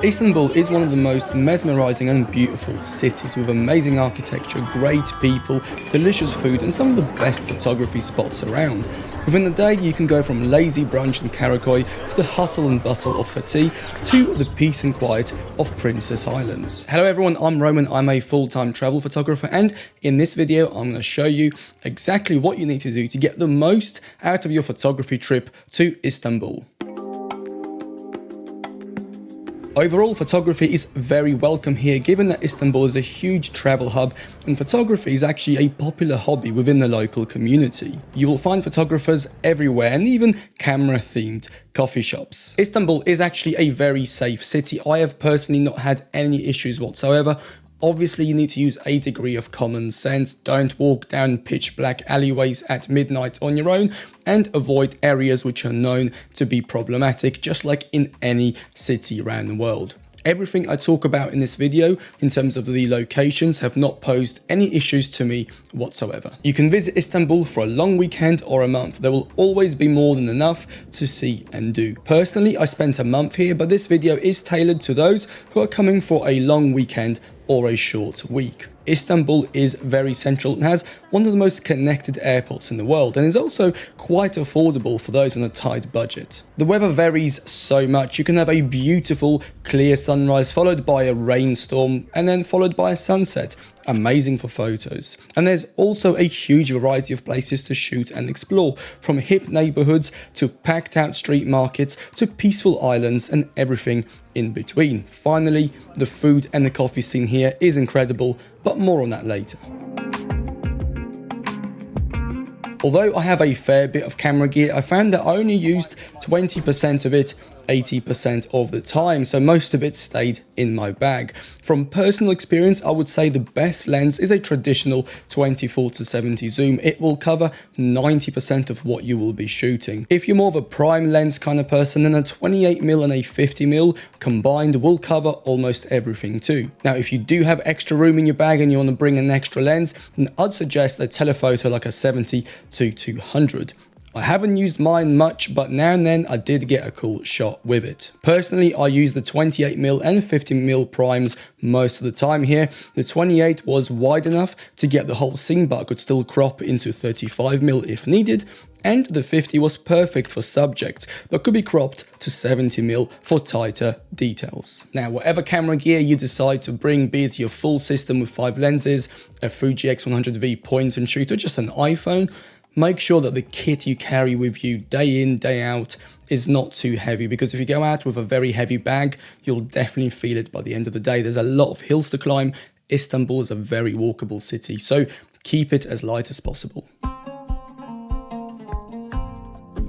Istanbul is one of the most mesmerizing and beautiful cities with amazing architecture, great people, delicious food and some of the best photography spots around. Within the day you can go from lazy brunch in Karakoy to the hustle and bustle of Fatih to the peace and quiet of Princess Islands. Hello everyone, I'm Roman, I'm a full-time travel photographer, and in this video I'm going to show you exactly what you need to do to get the most out of your photography trip to Istanbul. Overall, photography is very welcome here, given that Istanbul is a huge travel hub and photography is actually a popular hobby within the local community. You will find photographers everywhere and even camera-themed coffee shops. Istanbul is actually a very safe city. I have personally not had any issues whatsoever. Obviously, you need to use a degree of common sense. Don't walk down pitch black alleyways at midnight on your own and avoid areas which are known to be problematic, just like in any city around the world. Everything I talk about in this video in terms of the locations have not posed any issues to me whatsoever. You can visit Istanbul for a long weekend or a month. There will always be more than enough to see and do. Personally, I spent a month here, but this video is tailored to those who are coming for a long weekend or a short week. Istanbul is very central and has one of the most connected airports in the world, and is also quite affordable for those on a tight budget. The weather varies so much. You can have a beautiful clear sunrise followed by a rainstorm and then followed by a sunset. Amazing for photos. And there's also a huge variety of places to shoot and explore, from hip neighborhoods to packed out street markets to peaceful islands and everything in between. Finally, the food and the coffee scene here is incredible, but more on that later. Although I have a fair bit of camera gear, I found that I only used 20% of it 80% of the time, so most of it stayed in my bag. From personal experience, I would say the best lens is a traditional 24-70 zoom. It will cover 90% of what you will be shooting. If you're more of a prime lens kind of person, then a 28mm and a 50mm combined will cover almost everything too. Now, if you do have extra room in your bag and you want to bring an extra lens, then I'd suggest a telephoto like a 70-200. I haven't used mine much, but now and then I did get a cool shot with it. Personally, I use the 28mm and 50mm primes most of the time here. The 28 was wide enough to get the whole scene, but I could still crop into 35mm if needed. And the 50 was perfect for subject, but could be cropped to 70mm for tighter details. Now, whatever camera gear you decide to bring, be it your full system with 5 lenses, a Fuji X100V point and shoot, or just an iPhone, make sure that the kit you carry with you day in, day out is not too heavy, because if you go out with a very heavy bag, you'll definitely feel it by the end of the day. There's a lot of hills to climb. Istanbul is a very walkable city, so keep it as light as possible.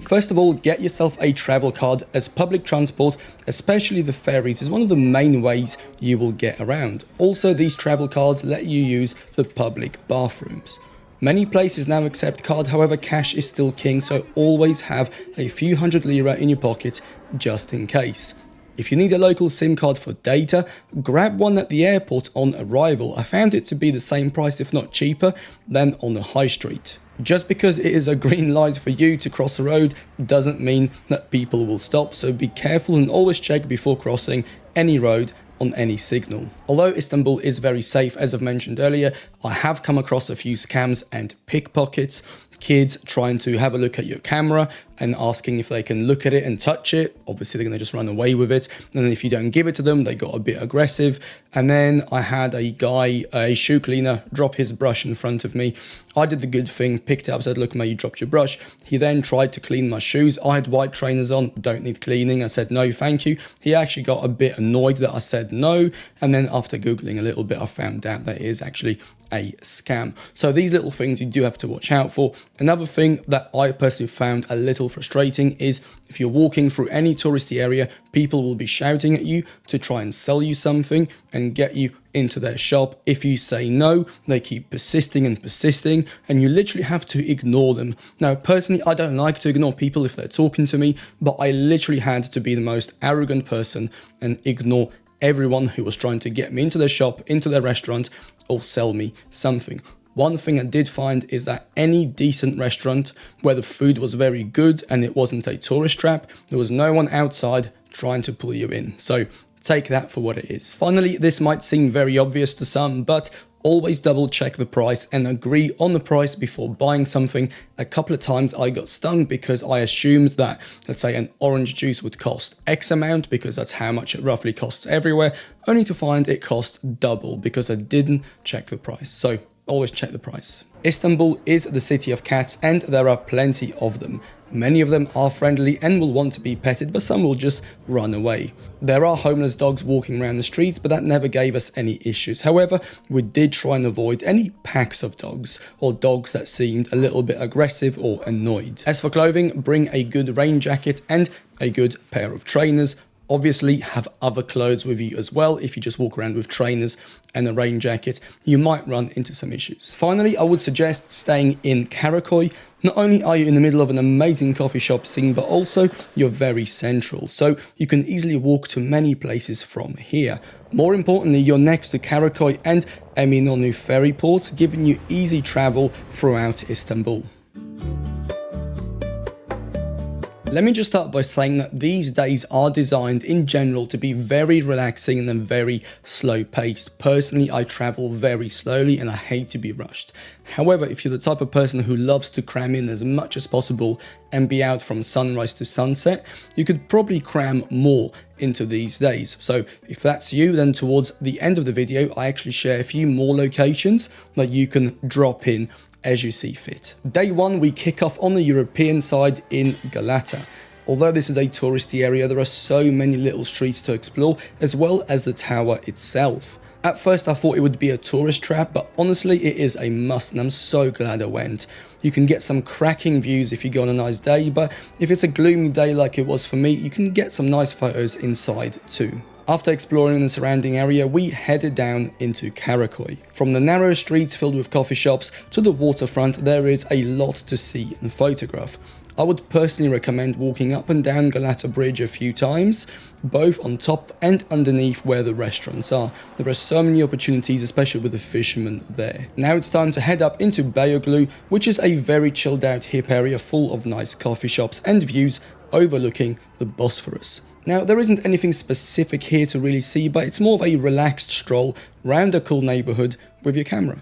First of all, get yourself a travel card, as public transport, especially the ferries, is one of the main ways you will get around. Also, these travel cards let you use the public bathrooms. Many places now accept card, however cash is still king, so always have a few hundred lira in your pocket just in case. If you need a local SIM card for data, grab one at the airport on arrival. I found it to be the same price, if not cheaper, than on the high street. Just because it is a green light for you to cross a road doesn't mean that people will stop, so be careful and always check before crossing any road on any signal. Although Istanbul is very safe, as I've mentioned earlier, I have come across a few scams and pickpockets. Kids trying to have a look at your camera and asking if they can look at it and touch it. Obviously, they're going to just run away with it. And then if you don't give it to them, they got a bit aggressive. And then I had a guy, a shoe cleaner, drop his brush in front of me. I did the good thing, picked it up, said, "Look, mate, you dropped your brush." He then tried to clean my shoes. I had white trainers on, don't need cleaning. I said, "No, thank you." He actually got a bit annoyed that I said no. And then after Googling a little bit, I found out that it is actually a scam. So these little things you do have to watch out for. Another thing that I personally found a little frustrating is if you're walking through any touristy area, people will be shouting at you to try and sell you something and get you into their shop. If you say no, they keep persisting and persisting, and you literally have to ignore them. Now, personally, I don't like to ignore people if they're talking to me, but I literally had to be the most arrogant person and ignore everyone who was trying to get me into their shop, into their restaurant, or sell me something. One thing I did find is that any decent restaurant where the food was very good and it wasn't a tourist trap, there was no one outside trying to pull you in. So take that for what it is. Finally, this might seem very obvious to some, but always double check the price and agree on the price before buying something. A couple of times I got stung because I assumed that, let's say, an orange juice would cost X amount because that's how much it roughly costs everywhere, only to find it cost double because I didn't check the price. So always check the price. Istanbul is the city of cats and there are plenty of them. Many of them are friendly and will want to be petted, but some will just run away. There are homeless dogs walking around the streets, but that never gave us any issues. However, we did try and avoid any packs of dogs or dogs that seemed a little bit aggressive or annoyed. As for clothing, bring a good rain jacket and a good pair of trainers. Obviously, have other clothes with you as well. If you just walk around with trainers and a rain jacket, you might run into some issues. Finally, I would suggest staying in Karaköy. Not only are you in the middle of an amazing coffee shop scene, but also you're very central, so you can easily walk to many places from here. More importantly, you're next to Karaköy and Eminönü ferry ports, giving you easy travel throughout Istanbul. Let me just start by saying that these days are designed in general to be very relaxing and very slow paced. Personally, I travel very slowly and I hate to be rushed. However, if you're the type of person who loves to cram in as much as possible and be out from sunrise to sunset, you could probably cram more into these days. So if that's you, then towards the end of the video, I actually share a few more locations that you can drop in as you see fit. Day one, we kick off on the European side in Galata. Although this is a touristy area, there are so many little streets to explore, as well as the tower itself. At first I thought it would be a tourist trap, but honestly it is a must and I'm so glad I went. You can get some cracking views if you go on a nice day, but if it's a gloomy day like it was for me, you can get some nice photos inside too. After exploring the surrounding area, we headed down into Karaköy. From the narrow streets filled with coffee shops to the waterfront, there is a lot to see and photograph. I would personally recommend walking up and down Galata Bridge a few times, both on top and underneath where the restaurants are. There are so many opportunities, especially with the fishermen there. Now it's time to head up into Beyoğlu, which is a very chilled out hip area full of nice coffee shops and views overlooking the Bosphorus. Now, there isn't anything specific here to really see, but it's more of a relaxed stroll around a cool neighborhood with your camera.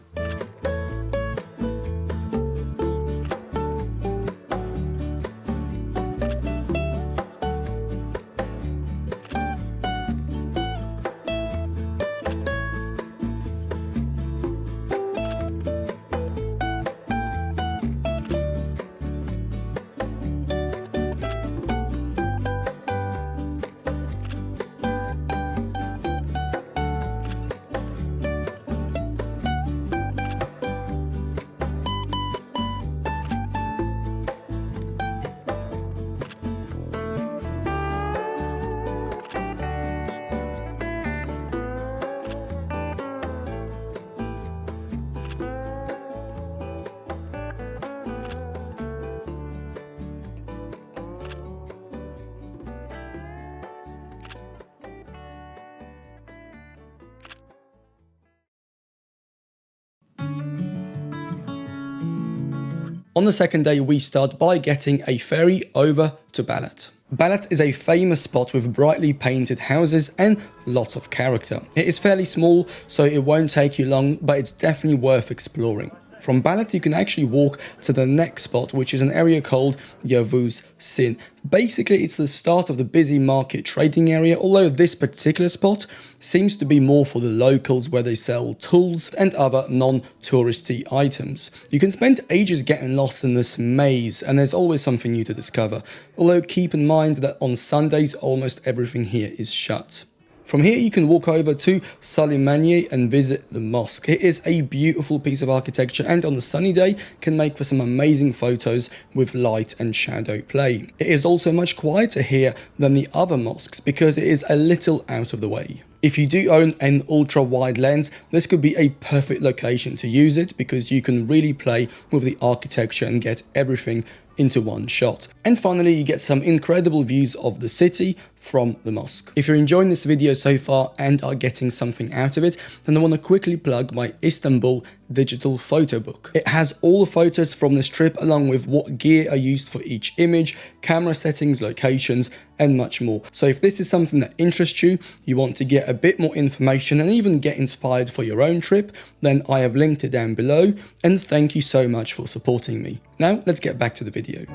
On the second day, we start by getting a ferry over to Balat. Balat is a famous spot with brightly painted houses and lots of character. It is fairly small, so it won't take you long, but it's definitely worth exploring. From Balat, you can actually walk to the next spot, which is an area called Yavuz Sin. Basically, it's the start of the busy market trading area, although this particular spot seems to be more for the locals, where they sell tools and other non-touristy items. You can spend ages getting lost in this maze, and there's always something new to discover. Although keep in mind that on Sundays, almost everything here is shut. From here, you can walk over to Salimaniye and visit the mosque. It is a beautiful piece of architecture and on a sunny day can make for some amazing photos with light and shadow play. It is also much quieter here than the other mosques because it is a little out of the way. If you do own an ultra wide lens, this could be a perfect location to use it because you can really play with the architecture and get everything into one shot. And finally, you get some incredible views of the city from the mosque. If you're enjoying this video so far and are getting something out of it, then I want to quickly plug my Istanbul digital photo book. It has all the photos from this trip along with what gear I used for each image, camera settings, locations, and much more. So if this is something that interests you, you want to get a bit more information and even get inspired for your own trip, then I have linked it down below, and thank you so much for supporting me. Now let's get back to the video.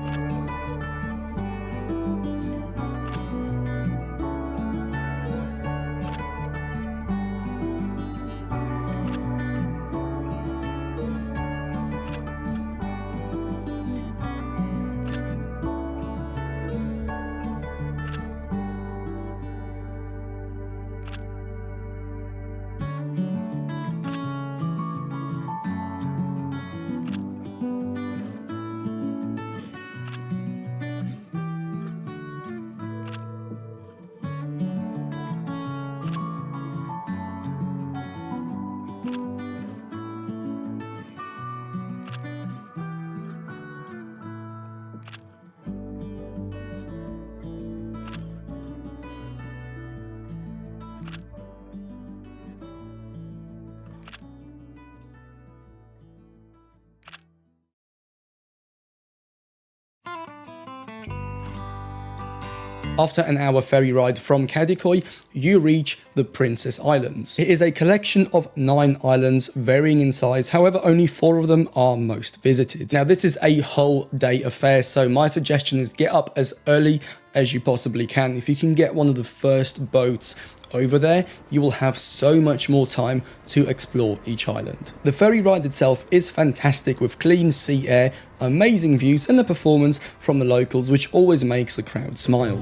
After an hour ferry ride from Kadıköy, you reach the Princess Islands. It is a collection of 9 islands varying in size, however only 4 of them are most visited. Now this is a whole day affair, so my suggestion is get up as early as you possibly can. If you can get one of the first boats over there, you will have so much more time to explore each island. The ferry ride itself is fantastic with clean sea air, amazing views, and the performance from the locals, which always makes the crowd smile.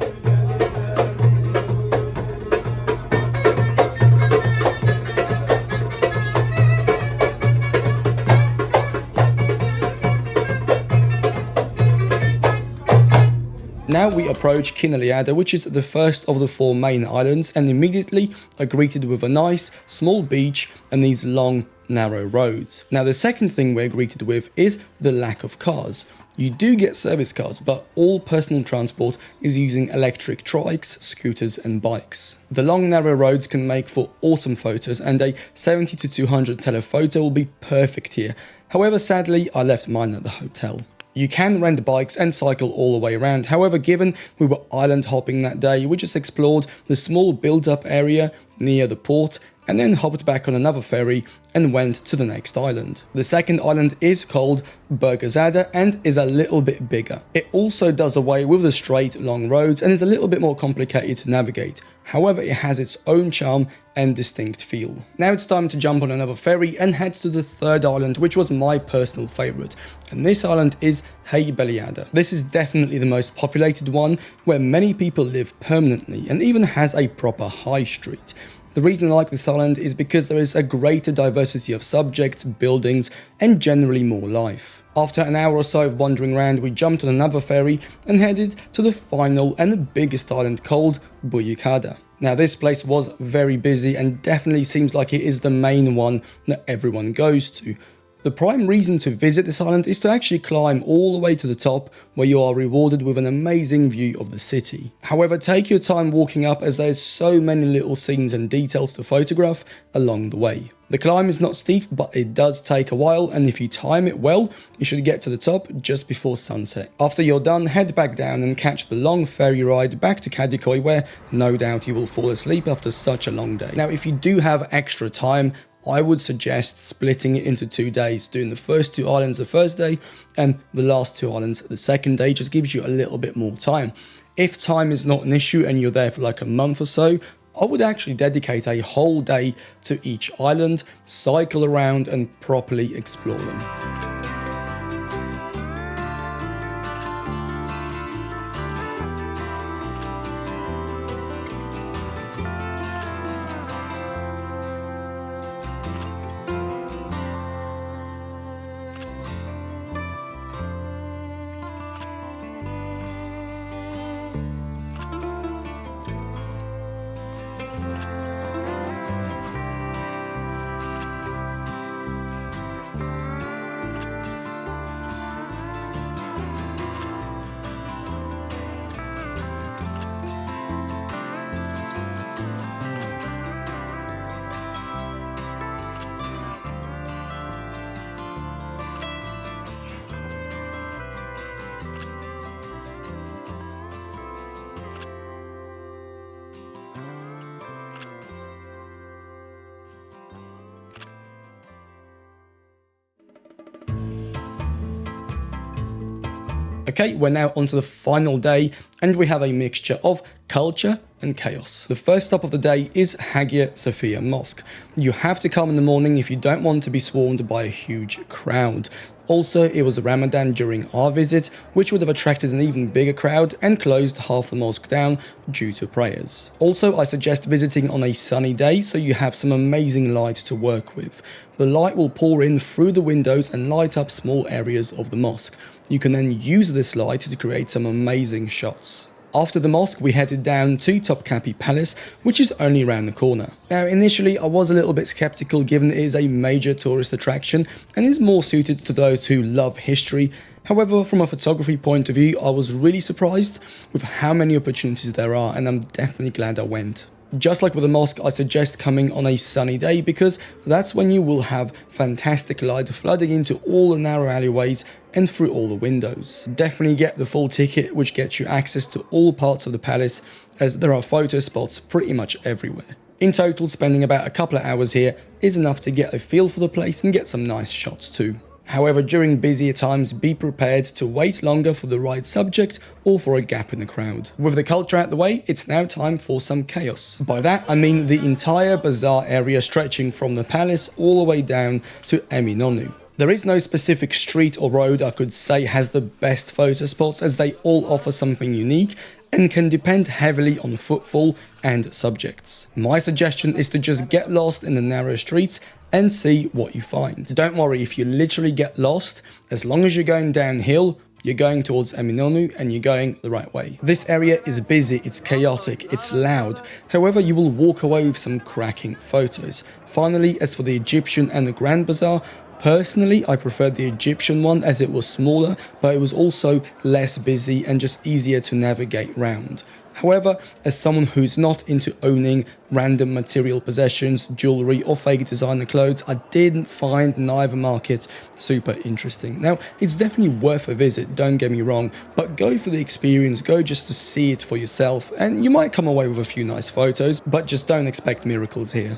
Now we approach Kinaliada, which is the first of the 4 main islands, and immediately are greeted with a nice small beach and these long narrow roads. Now the second thing we're greeted with is the lack of cars. You do get service cars, but all personal transport is using electric trikes, scooters and bikes. The long narrow roads can make for awesome photos, and a 70 to 200 telephoto will be perfect here. However, sadly I left mine at the hotel. You can rent bikes and cycle all the way around. However, given we were island hopping that day, we just explored the small build-up area near the port and then hopped back on another ferry and went to the next island. The second island is called Burgazada and is a little bit bigger. It also does away with the straight long roads and is a little bit more complicated to navigate. However, it has its own charm and distinct feel. Now it's time to jump on another ferry and head to the third island, which was my personal favourite. And this island is Heybeliada. This is definitely the most populated one, where many people live permanently and even has a proper high street. The reason I like this island is because there is a greater diversity of subjects, buildings, and generally more life. After an hour or so of wandering around, we jumped on another ferry and headed to the final and the biggest island called Buyukada. Now this place was very busy and definitely seems like it is the main one that everyone goes to. The prime reason to visit this island is to actually climb all the way to the top, where you are rewarded with an amazing view of the city. However, take your time walking up, as there's so many little scenes and details to photograph along the way. The climb is not steep, but it does take a while, and if you time it well, you should get to the top just before sunset. After you're done, head back down and catch the long ferry ride back to Kadıköy, where no doubt you will fall asleep after such a long day. Now, if you do have extra time, I would suggest splitting it into 2 days, doing the first 2 islands the first day and the last 2 islands the second day. Just gives you a little bit more time. If time is not an issue and you're there for like a month or so, I would actually dedicate a whole day to each island, cycle around and properly explore them. Okay, we're now onto the final day, and we have a mixture of culture and chaos. The first stop of the day is Hagia Sophia Mosque. You have to come in the morning if you don't want to be swarmed by a huge crowd. Also, it was Ramadan during our visit, which would have attracted an even bigger crowd and closed half the mosque down due to prayers. Also, I suggest visiting on a sunny day so you have some amazing light to work with. The light will pour in through the windows and light up small areas of the mosque. You can then use this light to create some amazing shots. After the mosque, we headed down to Topkapi Palace, which is only around the corner. Now, initially, I was a little bit skeptical given it is a major tourist attraction and is more suited to those who love history. However, from a photography point of view, I was really surprised with how many opportunities there are, and I'm definitely glad I went. Just like with the mosque, I suggest coming on a sunny day because that's when you will have fantastic light flooding into all the narrow alleyways and through all the windows. Definitely get the full ticket, which gets you access to all parts of the palace, as there are photo spots pretty much everywhere. In total, spending about a couple of hours here is enough to get a feel for the place and get some nice shots too. However, during busier times, be prepared to wait longer for the right subject or for a gap in the crowd. With the culture out the way, it's now time for some chaos. By that, I mean the entire bazaar area stretching from the palace all the way down to Eminonu. There is no specific street or road I could say has the best photo spots, as they all offer something unique and can depend heavily on footfall and subjects. My suggestion is to just get lost in the narrow streets and see what you find. Don't worry if you literally get lost, as long as you're going downhill, you're going towards Eminonu and you're going the right way. This area is busy, it's chaotic, it's loud. However, you will walk away with some cracking photos. Finally, as for the Egyptian and the Grand Bazaar, personally, I preferred the Egyptian one as it was smaller, but it was also less busy and just easier to navigate round. However, as someone who's not into owning random material possessions, jewelry or fake designer clothes, I didn't find neither market super interesting. Now, it's definitely worth a visit, don't get me wrong, but go for the experience, go just to see it for yourself, and you might come away with a few nice photos, but just don't expect miracles here.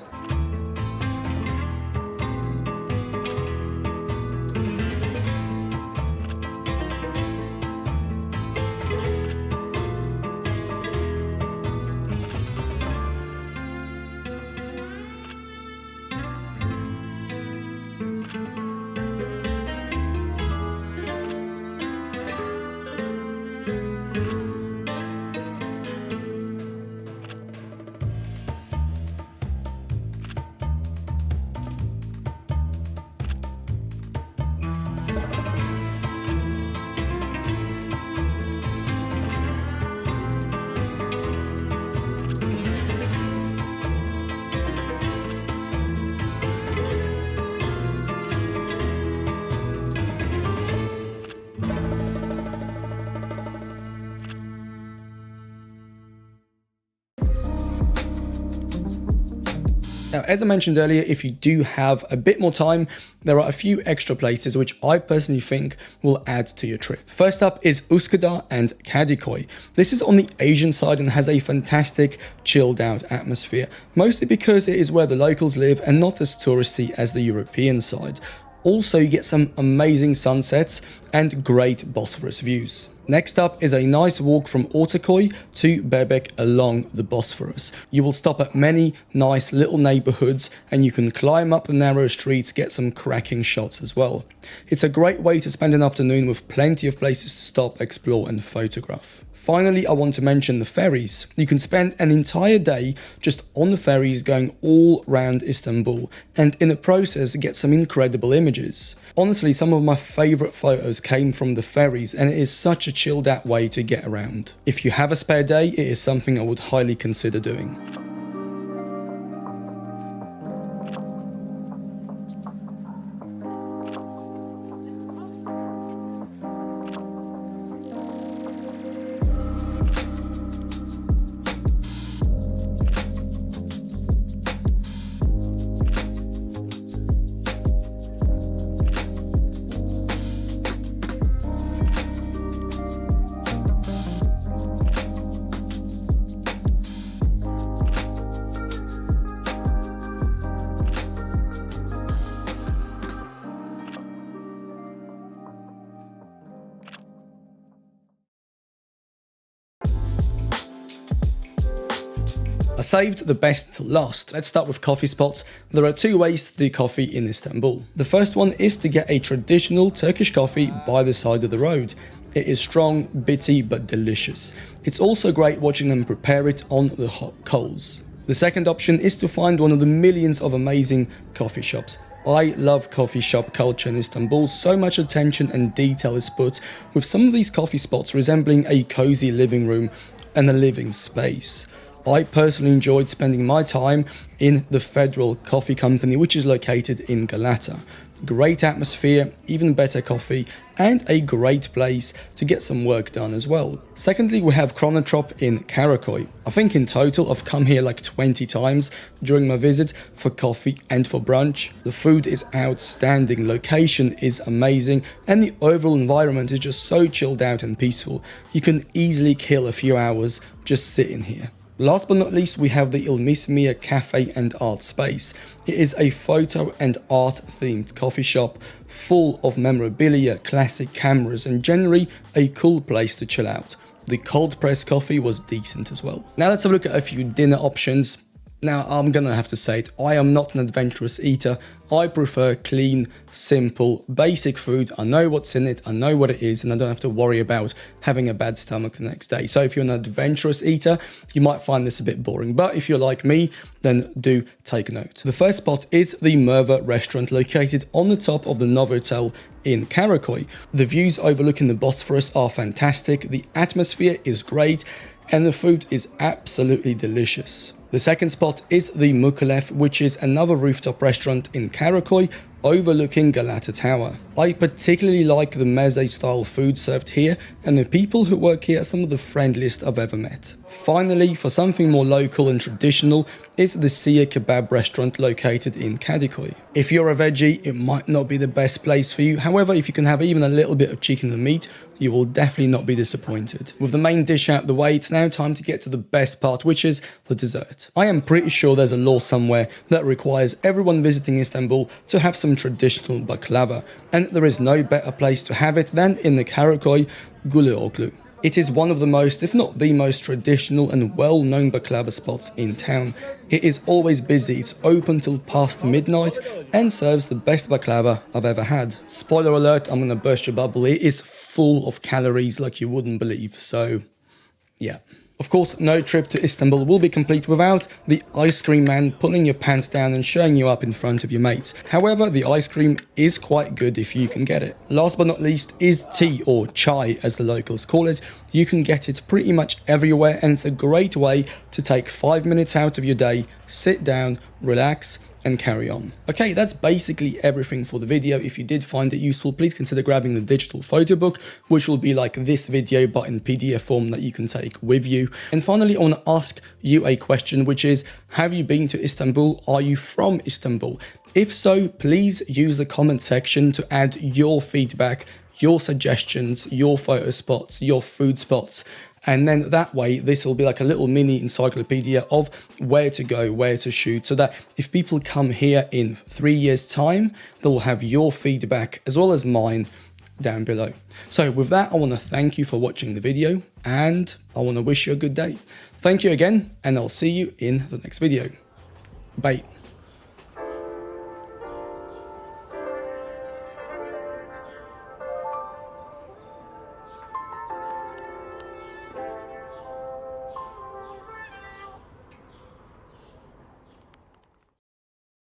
Now, as I mentioned earlier, if you do have a bit more time, there are a few extra places which I personally think will add to your trip. First up is Üsküdar and Kadıköy. This is on the Asian side and has a fantastic chilled out atmosphere, mostly because it is where the locals live and not as touristy as the European side. Also, you get some amazing sunsets and great Bosphorus views. Next up is a nice walk from Ortaköy to Bebek along the Bosphorus. You will stop at many nice little neighborhoods and you can climb up the narrow streets, get some cracking shots as well. It's a great way to spend an afternoon with plenty of places to stop, explore and photograph. Finally, I want to mention the ferries. You can spend an entire day just on the ferries going all around Istanbul and in the process get some incredible images. Honestly, some of my favorite photos came from the ferries and it is such a chilled out way to get around. If you have a spare day, it is something I would highly consider doing. saved the best till last. Let's start with coffee spots. There are two ways to do coffee in Istanbul. The first one is to get a traditional Turkish coffee by the side of the road. It is strong, bitty, but delicious. It's also great watching them prepare it on the hot coals. The second option is to find one of the millions of amazing coffee shops. I love coffee shop culture in Istanbul. So much attention and detail is put, with some of these coffee spots resembling a cozy living room and a living space. I personally enjoyed spending my time in the Federal Coffee Company, which is located in Galata. Great atmosphere, even better coffee, and a great place to get some work done as well. Secondly, we have Chronotrop in Karaköy. I think in total I've come here like 20 times during my visit for coffee and for brunch. The food is outstanding, location is amazing, and the overall environment is just so chilled out and peaceful. You can easily kill a few hours just sitting here. Last but not least, we have the Ilmismia Cafe and Art Space. It is a photo and art themed coffee shop full of memorabilia, classic cameras, and generally a cool place to chill out. The cold pressed coffee was decent as well. Now let's have a look at a few dinner options. Now I'm gonna have to say it, I am not an adventurous eater. I prefer clean, simple, basic food. I know what's in it, I know what it is, and I don't have to worry about having a bad stomach the next day. So if you're an adventurous eater, you might find this a bit boring. But if you're like me, then do take note. The first spot is the Merva restaurant, located on the top of the Novotel in Karaköy. The views overlooking the Bosphorus are fantastic, the atmosphere is great, and the food is absolutely delicious. The second spot is the Mukalev, which is another rooftop restaurant in Karaköy overlooking Galata Tower. I particularly like the meze style food served here, and the people who work here are some of the friendliest I've ever met. Finally, for something more local and traditional, is the Sia Kebab restaurant located in Kadıköy. If you're a veggie, it might not be the best place for you. However, if you can have even a little bit of chicken and meat, you will definitely not be disappointed. With the main dish out the way, it's now time to get to the best part, which is the dessert. I am pretty sure there's a law somewhere that requires everyone visiting Istanbul to have some traditional baklava, and there is no better place to have it than in the Karaköy Guluoglu. It is one of the most, if not the most traditional and well-known baklava spots in town. It is always busy, it's open till past midnight and serves the best baklava I've ever had. Spoiler alert, I'm gonna burst your bubble, it is full of calories like you wouldn't believe, so yeah. Of course, no trip to Istanbul will be complete without the ice cream man pulling your pants down and showing you up in front of your mates. However, the ice cream is quite good if you can get it. Last but not least is tea, or chai as the locals call it. You can get it pretty much everywhere, and it's a great way to take 5 minutes out of your day, sit down, relax, and carry on. Okay, that's basically everything for the video. If you did find it useful, please consider grabbing the digital photo book, which will be like this video but in PDF form that you can take with you. And finally, I want to ask you a question, which is, have you been to Istanbul? Are you from Istanbul? If so, please use the comment section to add your feedback, your suggestions, your photo spots, your food spots. And then that way, this will be like a little mini encyclopedia of where to go, where to shoot, so that if people come here in 3 years' time, they'll have your feedback as well as mine down below. So with that, I want to thank you for watching the video, and I want to wish you a good day. Thank you again, and I'll see you in the next video. Bye.